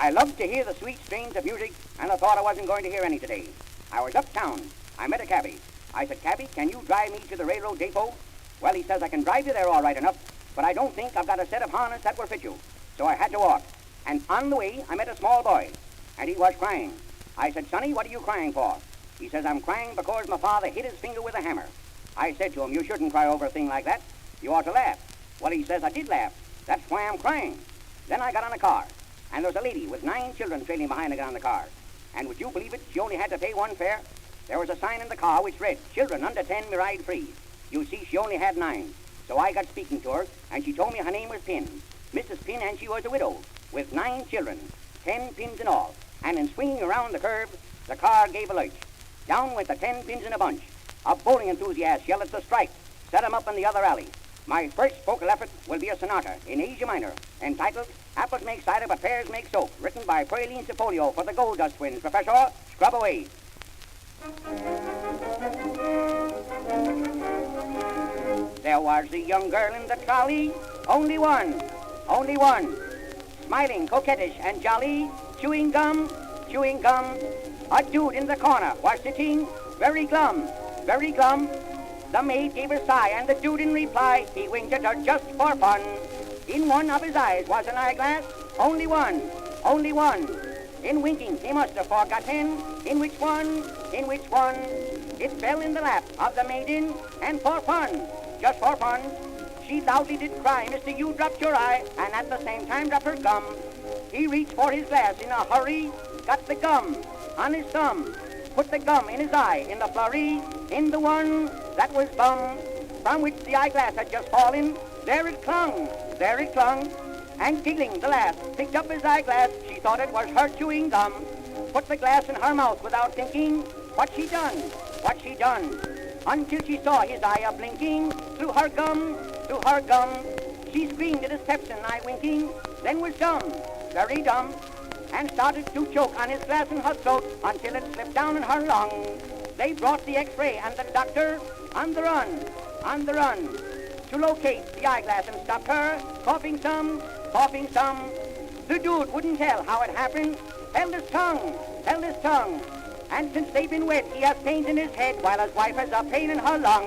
I loved to hear the sweet strains of music, and I thought I wasn't going to hear any today. I was uptown. I met a cabby. I said, "Cabby, can you drive me to the railroad depot?" Well, he says, "I can drive you there all right enough, but I don't think I've got a set of harness that will fit you." So I had to walk. And on the way, I met a small boy, and he was crying. I said, "Sonny, what are you crying for?" He says, "I'm crying because my father hit his finger with a hammer." I said to him, "You shouldn't cry over a thing like that. You ought to laugh." Well, he says, "I did laugh. That's why I'm crying." Then I got on a car, and there was a lady with 9 children trailing behind to get on the car. And would you believe it, she only had to pay one fare. There was a sign in the car which read, "Children under 10 may ride free." You see, she only had 9. So I got speaking to her, and she told me her name was Pin, Mrs. Pin, and she was a widow with 9 children, 10 pins in all. And in swinging around the curve, the car gave a lurch. Down went the 10 pins in a bunch. A bowling enthusiast yelled, "It's a strike." Set 'em up in the other alley. My first vocal effort will be a sonata in Asia minor, entitled "Apples Make Cider, but Pears Make Soap," written by Praline Cipolio for the Gold Dust Twins. Professor, scrub away. There was a young girl in the trolley, only one, smiling, coquettish, and jolly, chewing gum. A dude in the corner was sitting very glum. The maid gave a sigh, and the dude in reply, he winked at her just for fun. In one of his eyes was an eyeglass, only one. In winking, he must have forgotten. In which one? It fell in the lap of the maiden, and for fun, just for fun, she loudly did cry, "Mister, you dropped your eye," and at the same time dropped her gum. He reached for his glass in a hurry, got the gum on his thumb, put the gum in his eye in the flurry, in the one that was bum, from which the eyeglass had just fallen. There it clung, and giggling the lass picked up his eyeglass. She thought it was her chewing gum, put the glass in her mouth without thinking. What she done, until she saw his eye a-blinking through her gum. She screamed at his steps and eye winking, then was dumb, very dumb, and started to choke on his glass in her throat until it slipped down in her lung. They brought the x-ray and the doctor on the run, to locate the eyeglass and stop her, coughing some. The dude wouldn't tell how it happened, held his tongue, and since they've been wed, he has pains in his head, while his wife has a pain in her lung.